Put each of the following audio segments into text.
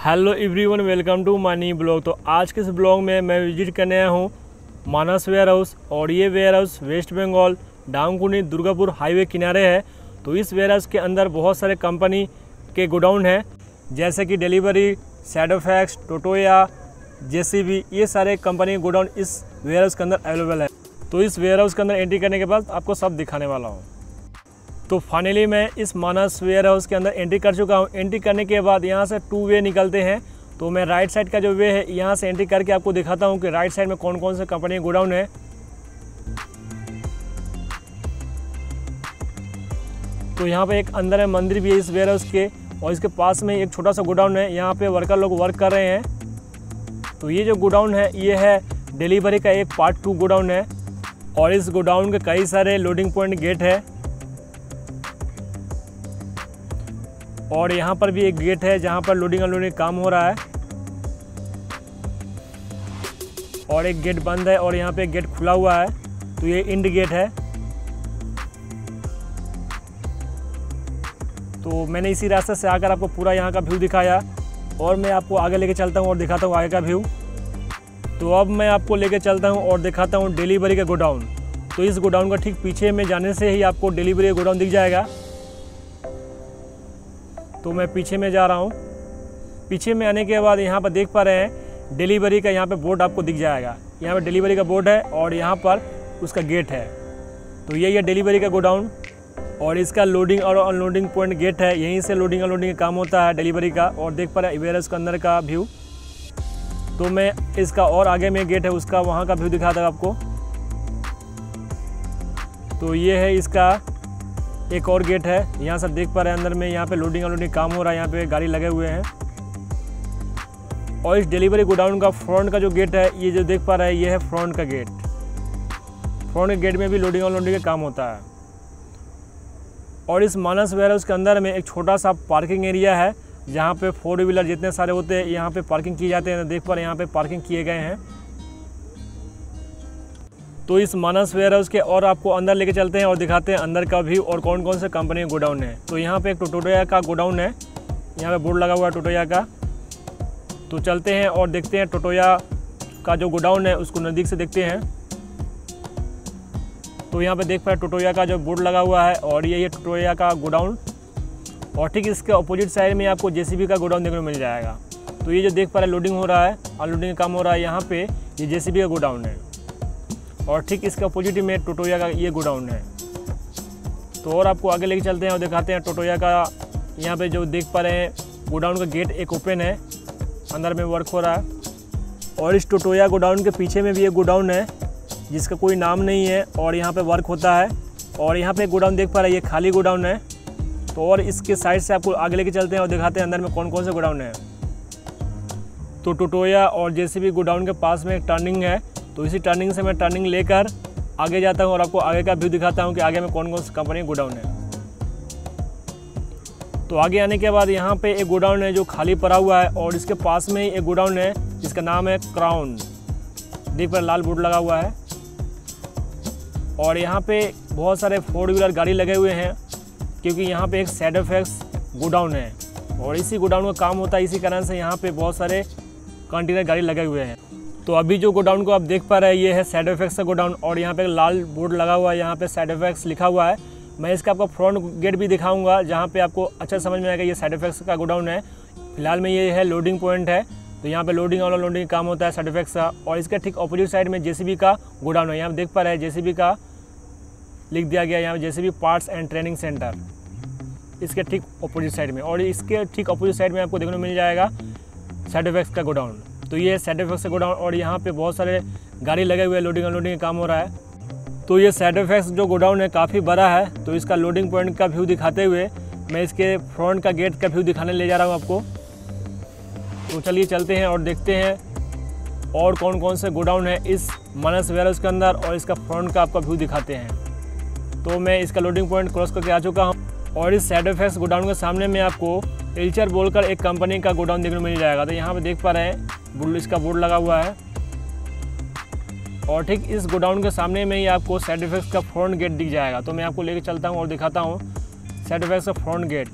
Hello everyone, welcome to my new blog. तो आज के इस ब्लॉग में मैं विजिट करने आया हूँ मानस वेयर हाउस, और ये warehouse West Bengal Dankuni Durgapur highway किनारे है। तो इस वेयर हाउस के अंदर बहुत सारे कंपनी के गोडाउन हैं, जैसे कि डिलीवरी, शैडोफैक्स, टोटोया, जेसीबी, ये सारे कंपनी के गोडाउन इस वेयर हाउस के अंदर अवेलेबल है। तो इस वेयर हाउस के अंदर एंट्री करने के बाद आपको सब दिखाने वाला हूँ। तो फाइनली मैं इस मानस वेयर हाउस के अंदर एंट्री कर चुका हूँ। एंट्री करने के बाद यहाँ से 2 वे निकलते हैं। तो मैं राइट साइड का जो वे है यहाँ से एंट्री करके आपको दिखाता हूँ कि राइट साइड में कौन कौन से कंपनी के गोडाउन है। तो यहाँ पे एक अंदर में मंदिर भी है इस वेयर हाउस के, और इसके पास में एक छोटा सा गोडाउन है। यहाँ पे वर्कर लोग वर्क कर रहे हैं। तो ये जो गोडाउन है ये है डिलीवरी का एक पार्ट 2 गोडाउन है, और इस गोडाउन के कई सारे लोडिंग पॉइंट गेट है, और यहाँ पर भी एक गेट है जहाँ पर लोडिंग अनलोडिंग काम हो रहा है, और एक गेट बंद है और यहाँ पे एक गेट खुला हुआ है। तो ये इंड गेट है। तो मैंने इसी रास्ते से आकर आपको पूरा यहाँ का व्यू दिखाया, और मैं आपको आगे लेके चलता हूँ और दिखाता हूँ आगे का व्यू। तो अब मैं आपको लेके चलता हूँ और दिखाता हूँ डिलीवरी का गोडाउन। तो इस गोडाउन का ठीक पीछे में जाने से ही आपको डिलीवरी का गोडाउन दिख जाएगा। तो मैं पीछे में जा रहा हूँ। पीछे में आने के बाद यहाँ पर देख पा रहे हैं डिलीवरी का यहाँ पे बोर्ड आपको दिख जाएगा। यहाँ पे डिलीवरी का बोर्ड है और यहाँ पर उसका गेट है। तो यही है डिलीवरी का गोडाउन, और इसका लोडिंग और अनलोडिंग पॉइंट गेट है। यहीं से लोडिंग अनलोडिंग का काम होता है डिलीवरी का। और देख पा रहे हैं वेयर हाउस के अंदर का व्यू। तो मैं इसका और आगे में गेट है उसका, वहाँ का व्यू दिखाता हूँ आपको। तो ये है इसका एक और गेट है। यहाँ सब देख पा रहे हैं अंदर में यहाँ पे लोडिंग अनलोडिंग काम हो रहा है। यहाँ पे गाड़ी लगे हुए हैं। और इस डिलीवरी गोडाउन का फ्रंट का जो गेट है, ये जो देख पा रहे हैं ये है फ्रंट का गेट। फ्रंट के गेट में भी लोडिंग अनलोडिंग का काम होता है। और इस मानस वेयर हाउस के अंदर में एक छोटा सा पार्किंग एरिया है, जहाँ पे 4 व्हीलर जितने सारे होते हैं यहाँ पे पार्किंग किए जाते हैं। देख पा रहे हैं यहाँ पे पार्किंग किए गए हैं। तो इस मानस वेयर हाउस के और आपको अंदर लेके चलते हैं और दिखाते हैं अंदर का व्यू और कौन कौन से कंपनी के गोडाउन है। तो यहाँ पे एक टोटोया का गोडाउन है, यहाँ पे बोर्ड लगा हुआ है टोटोया का। तो चलते हैं और देखते हैं टोटोया का जो गोडाउन है उसको नज़दीक से देखते हैं। तो यहाँ पे देख पा रहे टोटोया का जो बोर्ड लगा हुआ है, और ये टोटोया का गोडाउन। और ठीक इसके अपोजिट साइड में आपको जेसीबी का गोडाउन देखने को मिल जाएगा। तो ये जो देख पा रहे लोडिंग हो रहा है, अनलोडिंग का काम हो रहा है, यहाँ पे ये जेसीबी का गोडाउन है। और ठीक इसके अपोजिट में टोटोया का ये गोडाउन है। तो और आपको आगे लेके चलते हैं और दिखाते हैं टोटोया का। यहाँ पे जो देख पा रहे हैं गोडाउन का गेट एक ओपन है, अंदर में वर्क हो रहा है। और इस टोटोया गोडाउन के पीछे में भी एक गोडाउन है जिसका कोई नाम नहीं है, और यहाँ पे वर्क होता है। और यहाँ पे एक गोडाउन देख पा रहे हैं, ये खाली गोडाउन है। तो और इसके साइड से आपको आगे लेके चलते हैं और दिखाते हैं अंदर में कौन कौन से गोडाउन है। तो टोटोया और जेसीबी गोडाउन के पास में एक टर्निंग है। तो इसी टर्निंग से मैं टर्निंग लेकर आगे जाता हूं और आपको आगे का व्यू दिखाता हूं कि आगे में कौन कौन सी कंपनी गोडाउन है। तो आगे आने के बाद यहाँ पे एक गोडाउन है जो खाली पड़ा हुआ है, और इसके पास में ही एक गोडाउन है जिसका नाम है क्राउन। देख पर लाल बोर्ड लगा हुआ है। और यहाँ पे बहुत सारे 4 व्हीलर गाड़ी लगे हुए हैं, क्योंकि यहाँ पे एक शैडोफैक्स गोडाउन है, और इसी गोडाउन का काम होता है। इसी कारण से यहाँ पे बहुत सारे कंटेनर गाड़ी लगे हुए हैं। तो अभी जो गोडाउन को आप देख पा रहे हैं ये है शैडोफैक्स का गोडाउन, और यहाँ पे लाल बोर्ड लगा हुआ है, यहाँ पे शैडोफैक्स लिखा हुआ है। मैं इसका आपको फ्रंट गेट भी दिखाऊंगा, जहाँ पे आपको अच्छा समझ में आएगा ये शैडोफैक्स का गोडाउन है। फिलहाल में ये है लोडिंग पॉइंट है। तो यहाँ पे लोडिंग और अनलोडिंग काम होता है शैडोफैक्स का। और इसके ठीक अपोजिट साइड में जेसीबी का गोडाउन है। यहाँ देख पा रहे हैं जेसीबी का लिख दिया गया, यहाँ JCB parts and training centre, इसके ठीक अपोजिट साइड में। और इसके ठीक अपोजिट साइड में आपको देखने को मिल जाएगा शैडोफैक्स का गोडाउन। तो ये शैडोफैक्स का गोडाउन, और यहाँ पे बहुत सारे गाड़ी लगे हुए हैं, लोडिंग अनलोडिंग का काम हो रहा है। तो ये शैडोफैक्स जो गोडाउन है काफ़ी बड़ा है। तो इसका लोडिंग पॉइंट का व्यू दिखाते हुए मैं इसके फ्रंट का गेट का व्यू दिखाने ले जा रहा हूँ आपको। तो चलिए चलते हैं और देखते हैं और कौन कौन से गोडाउन है इस मानस वेयर हाउस के अंदर, और इसका फ्रंट का आपका व्यू दिखाते हैं। तो मैं इसका लोडिंग पॉइंट क्रॉस करके आ चुका हूँ, और इस शैडोफैक्स गोडाउन के सामने में आपको एल्चर बोलकर एक कंपनी का गोडाउन देखने को मिल जाएगा। तो यहाँ पे देख पा रहे हैं इसका बोर्ड लगा हुआ है, और ठीक इस गोडाउन के सामने में ही आपको शैडोफैक्स का फ्रंट गेट दिख जाएगा। तो मैं आपको लेके चलता हूँ और दिखाता हूँ शैडोफैक्स का फ्रंट गेट।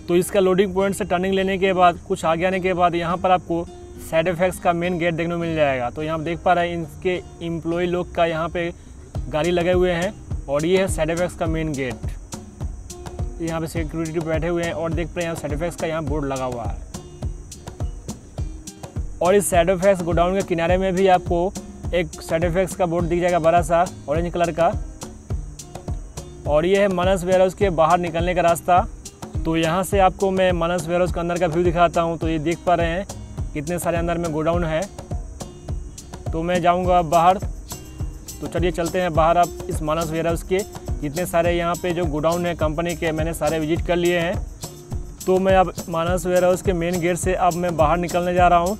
तो इसका लोडिंग पॉइंट से टर्निंग लेने के बाद कुछ आगे आने के बाद यहाँ पर आपको SADFX का मेन गेट देखने को मिल जाएगा। तो यहाँ आप देख पा रहे हैं इनके एम्प्लॉय लोग का यहाँ पे गाड़ी लगे हुए हैं और ये है SADFX का मेन गेट। यहाँ पे सिक्योरिटी बैठे हुए हैं और देख पा रहे हैं SADFX का यहाँ बोर्ड लगा हुआ है। और इस SADFX गोडाउन के किनारे में भी आपको एक SADFX का बोर्ड दिख जाएगा, बड़ा सा ऑरेंज कलर का। और ये है मानस वेयरहाउस के बाहर निकलने का रास्ता। तो यहाँ से आपको मैं मानस वेयरहाउस के अंदर का व्यू दिखाता हूँ। तो ये देख पा रहे हैं कितने सारे अंदर में गोडाउन है। तो मैं जाऊँगा बाहर, तो चलिए चलते हैं बाहर। आप इस मानस वेयरहाउस के जितने सारे यहाँ पे जो गोडाउन है कंपनी के, मैंने सारे विजिट कर लिए हैं। तो मैं अब मानस वेयरहाउस के मेन गेट से अब मैं बाहर निकलने जा रहा हूँ।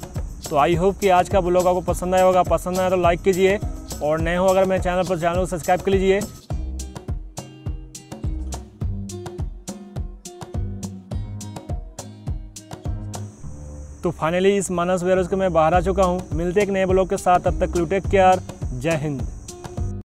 तो आई होप कि आज का ब्लॉग आपको पसंद आया होगा। पसंद आया तो लाइक कीजिए और नए हो अगर मेरे चैनल पर, चैनल को सब्सक्राइब कर लीजिए। तो फाइनली इस मानस वेयरहाउस के मैं बाहर आ चुका हूँ। मिलते एक नए ब्लॉग के साथ, तब तक टेक केयर। जय हिंद।